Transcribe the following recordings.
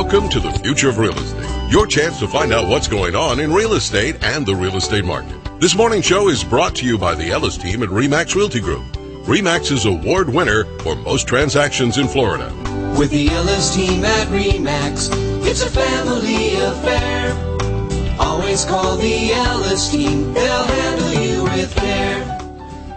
Welcome to the future of real estate. Your chance to find out what's going on in real estate and the real estate market. This morning's show is brought to you by the Ellis team at RE/MAX Realty Group. RE/MAX's award winner for most transactions in Florida. With the Ellis team at RE/MAX, it's a family affair. Always call the Ellis team, they'll handle you with care.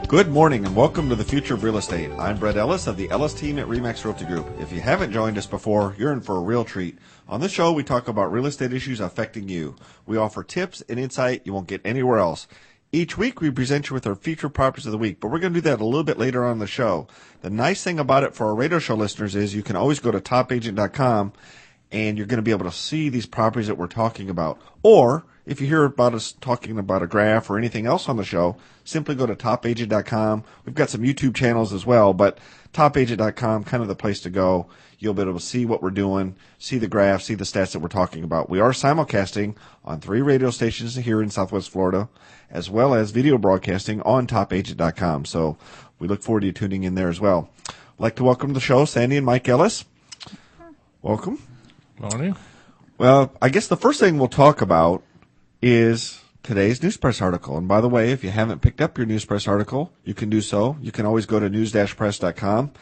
Good morning and welcome to the future of real estate. I'm Brett Ellis of the Ellis team at RE/MAX Realty Group. If you haven't joined us before, you're in for a real treat. On this show, we talk about real estate issues affecting you. We offer tips and insight you won't get anywhere else. Each week, we present you with our featured properties of the week, but we're going to do that a little bit later on in the show. The nice thing about it for our radio show listeners is you can always go to topagent.com and you're going to be able to see these properties that we're talking about. Or if you hear about us talking about a graph or anything else on the show, simply go to topagent.com. We've got some YouTube channels as well, but topagent.com, kind of the place to go. You'll be able to see what we're doing, see the graphs, see the stats that we're talking about. We are simulcasting on 3 radio stations here in Southwest Florida, as well as video broadcasting on topagent.com. So we look forward to you tuning in there as well. I'd like to welcome to the show Sandy and Mike Ellis. Welcome. Morning. Well, I guess the first thing we'll talk about is today's news press article. And by the way, if you haven't picked up your news press article, you can do so. You can always go to news-press.com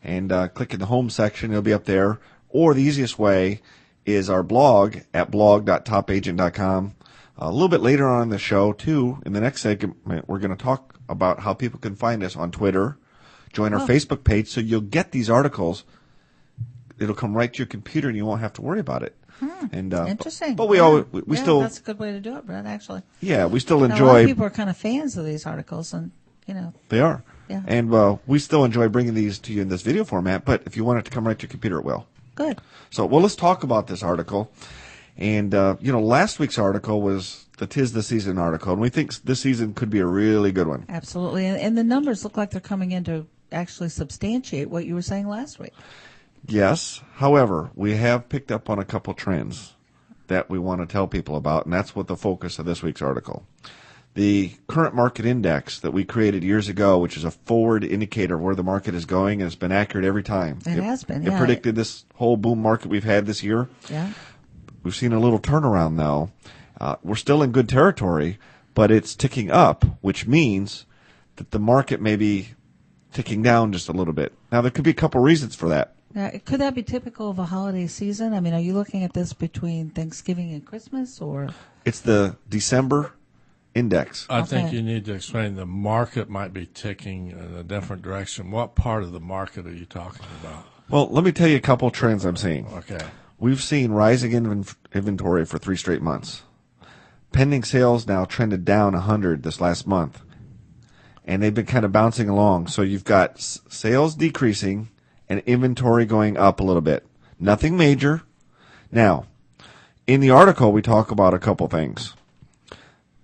and click in the home section. It'll be up there. Or the easiest way is our blog at blog.topagent.com. A little bit later on in the show, too, in the next segment, we're going to talk about how people can find us on Twitter, join our Facebook page, so you'll get these articles. It'll come right to your computer, and you won't have to worry about it. And Interesting. But we still. That's a good way to do it, Brett. Actually. Yeah, we still A enjoy. lot of people are kind of fans of these articles, and They are. Yeah. And we still enjoy bringing these to you in this video format. But if you want it to come right to your computer, it will. Good. So, let's talk about this article. And last week's article was the "'Tis the Season" article, and we think this season could be a really good one. Absolutely, and the numbers look like they're coming in to actually substantiate what you were saying last week. Yes. However, we have picked up on a couple trends that we want to tell people about, and that's what the focus of this week's article. The current market index that we created years ago, which is a forward indicator of where the market is going, and it's been accurate every time. It has been, It predicted this whole boom market we've had this year. Yeah. We've seen a little turnaround, though. We're still in good territory, but it's ticking up, which means that the market may be ticking down just a little bit. Now, there could be a couple reasons for that. Now, could that be typical of a holiday season? I mean, are you looking at this between Thanksgiving and Christmas, or? It's the December index. I think Okay. you need to explain the market might be ticking in a different direction. What part of the market are you talking about? Well, let me tell you a couple trends I'm seeing. Okay. We've seen rising inventory for 3 straight months. Pending sales now trended down 100 this last month, and they've been kind of bouncing along. So you've got sales decreasing and inventory going up a little bit. Nothing major. Now, in the article, we talk about a couple things.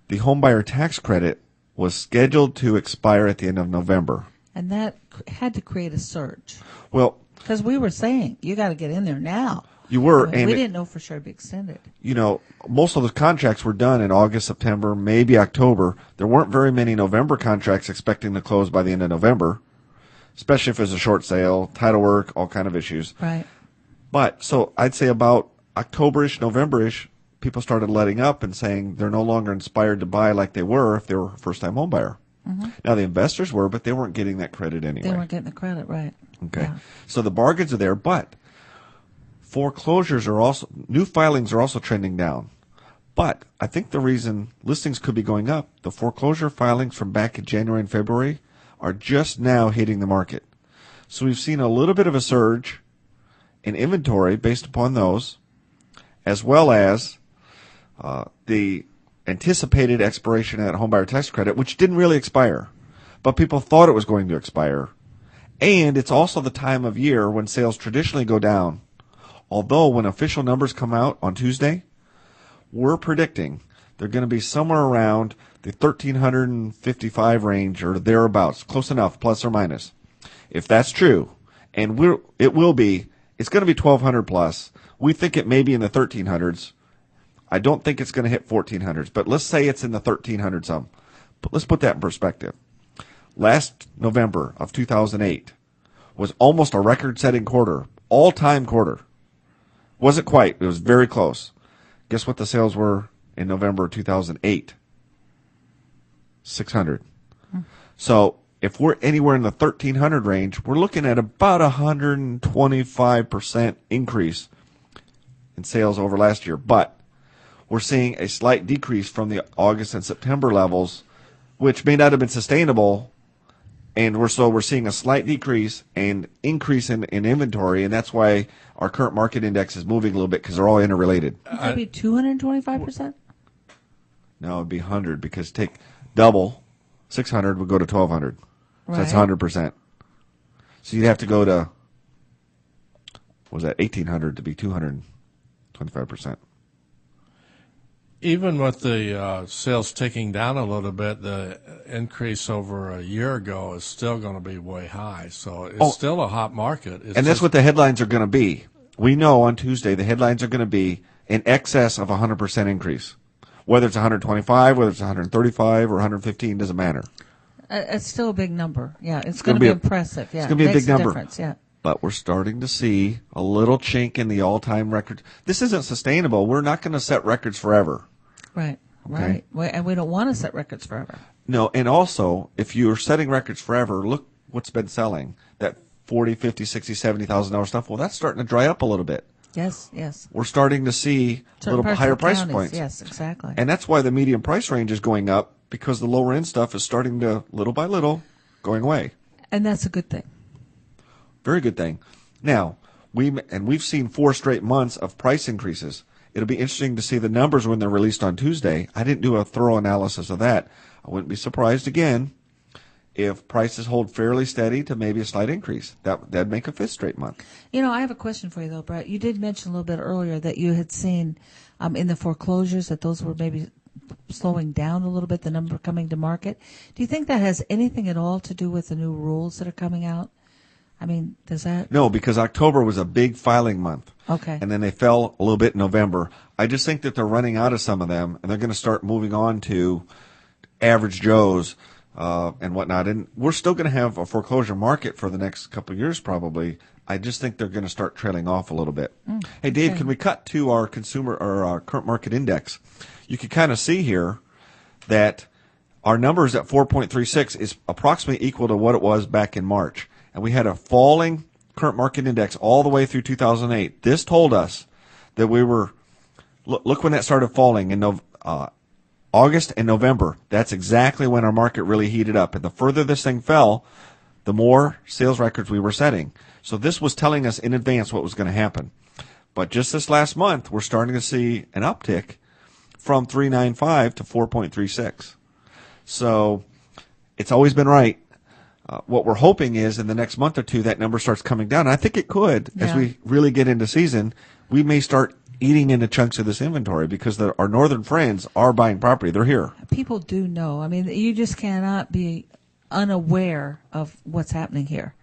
The homebuyer tax credit was scheduled to expire at the end of November. And that had to create a surge. Well, Because we were saying, you got to get in there now. you were, I mean, and we didn't know for sure it'd be extended. most of the contracts were done in August, September, maybe October. There weren't very many November contracts expecting to close by the end of November, especially if it's a short sale, title work, all kind of issues. Right. But so I'd say about October-ish, November-ish, people started letting up and saying they're no longer inspired to buy like they were if they were a first-time home buyer. Mm-hmm. Now, the investors were, but they weren't getting that credit anyway. They weren't getting the credit, right. Okay. Yeah. So the bargains are there, but new filings are also trending down. But I think the reason listings could be going up, the foreclosure filings from back in January and February are just now hitting the market. So we've seen a little bit of a surge in inventory based upon those, as well as the anticipated expiration of that homebuyer tax credit, which didn't really expire, but people thought it was going to expire. And it's also the time of year when sales traditionally go down. Although when official numbers come out on Tuesday, we're predicting they're going to be somewhere around the 1,355 range or thereabouts, close enough, plus or minus. If that's true, and it's going to be 1,200 plus. We think it may be in the 1,300s. I don't think it's going to hit 1,400s, but let's say it's in the 1,300 some. But let's put that in perspective. Last November of 2008 was almost a record-setting quarter, all-time quarter. Wasn't quite. It was very close. Guess what the sales were in November 2008? 600. So if we're anywhere in the 1,300 range, we're looking at about 125% increase in sales over last year. But we're seeing a slight decrease from the August and September levels, which may not have been sustainable. And we're seeing a slight decrease and increase in inventory, and that's why our current market index is moving a little bit because they're all interrelated. Would that be 225%? No, it'd be 100 because take double 600 would go to 1,200. So that's 100%. So you'd have to go to, what was that, 1,800 to be 225%. Even with the sales ticking down a little bit, the increase over a year ago is still going to be way high. So it's still a hot market. And that's what the headlines are going to be. We know on Tuesday the headlines are going to be in excess of 100% increase. Whether it's 125, whether it's 135 or 115, doesn't matter. It's still a big number. Yeah, it's going to be impressive. Yeah, it's going to be a big number. Difference. Yeah. But we're starting to see a little chink in the all-time record. This isn't sustainable. We're not going to set records forever. Right, Okay. right. And we don't want to set records forever. No, and also, if you're setting records forever, look what's been selling. That $40,000, $50,000, $60,000, $70,000 stuff, well, that's starting to dry up a little bit. Yes, yes. We're starting to see Certain little parts higher of the price counties, points. Yes, exactly. And that's why the medium price range is going up, because the lower end stuff is starting to, little by little, going away. And that's a good thing. Very good thing. Now, we've seen 4 straight months of price increases. It'll be interesting to see the numbers when they're released on Tuesday. I didn't do a thorough analysis of that. I wouldn't be surprised, again, if prices hold fairly steady to maybe a slight increase. That'd make a 5th straight month. You know, I have a question for you, though, Brett. You did mention a little bit earlier that you had seen in the foreclosures that those were maybe slowing down a little bit, the number coming to market. Do you think that has anything at all to do with the new rules that are coming out? I mean, does that? No, because October was a big filing month. Okay. And then they fell a little bit in November. I just think that they're running out of some of them, and they're going to start moving on to average Joes and whatnot. And we're still going to have a foreclosure market for the next couple of years probably. I just think they're going to start trailing off a little bit. Hey, Dave, can we cut to our consumer or our current market index? You can kind of see here that our numbers at 4.36 is approximately equal to what it was back in March. And we had a falling current market index all the way through 2008. This told us that we were, look when that started falling in August and November. That's exactly when our market really heated up. And the further this thing fell, the more sales records we were setting. So this was telling us in advance what was going to happen. But just this last month, we're starting to see an uptick from 3.95 to 4.36. So it's always been right. What we're hoping is in the next month or two that number starts coming down. And I think it could as we really get into season. We may start eating into chunks of this inventory because our northern friends are buying property. They're here. People do know. I mean, you just cannot be unaware of what's happening here.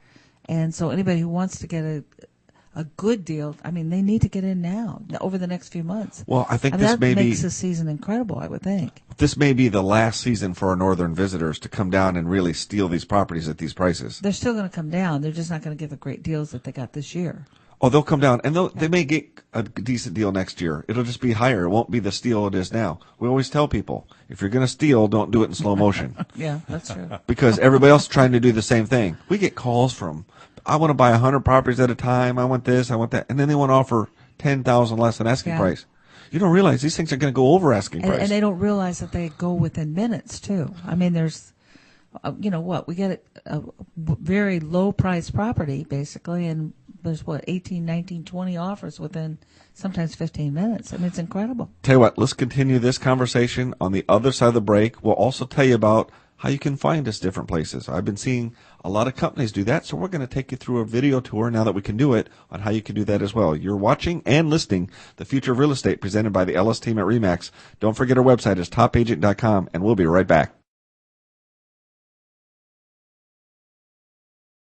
And so anybody who wants to get a good deal, I mean, they need to get in now over the next few months. Well, I think that makes the season incredible, I would think. This may be the last season for our northern visitors to come down and really steal these properties at these prices. They're still going to come down. They're just not going to get the great deals that they got this year. Oh, they'll come down, and they may get a decent deal next year. It'll just be higher. It won't be the steal it is now. We always tell people, if you're going to steal, don't do it in slow motion. Yeah, that's true. Because everybody else is trying to do the same thing. We get calls from, I want to buy 100 properties at a time. I want this, I want that. And then they want to offer $10,000 less than asking price. You don't realize these things are going to go over asking price. And they don't realize that they go within minutes, too. I mean, there's, we get a very low-priced property, basically, and there's, 18, 19, 20 offers within sometimes 15 minutes. I mean, it's incredible. Tell you what, let's continue this conversation on the other side of the break. We'll also tell you about how you can find us different places. I've been seeing a lot of companies do that, so we're going to take you through a video tour now that we can do it on how you can do that as well. You're watching and listening The Future of Real Estate presented by the Ellis team at RE/MAX. Don't forget our website is topagent.com, and we'll be right back.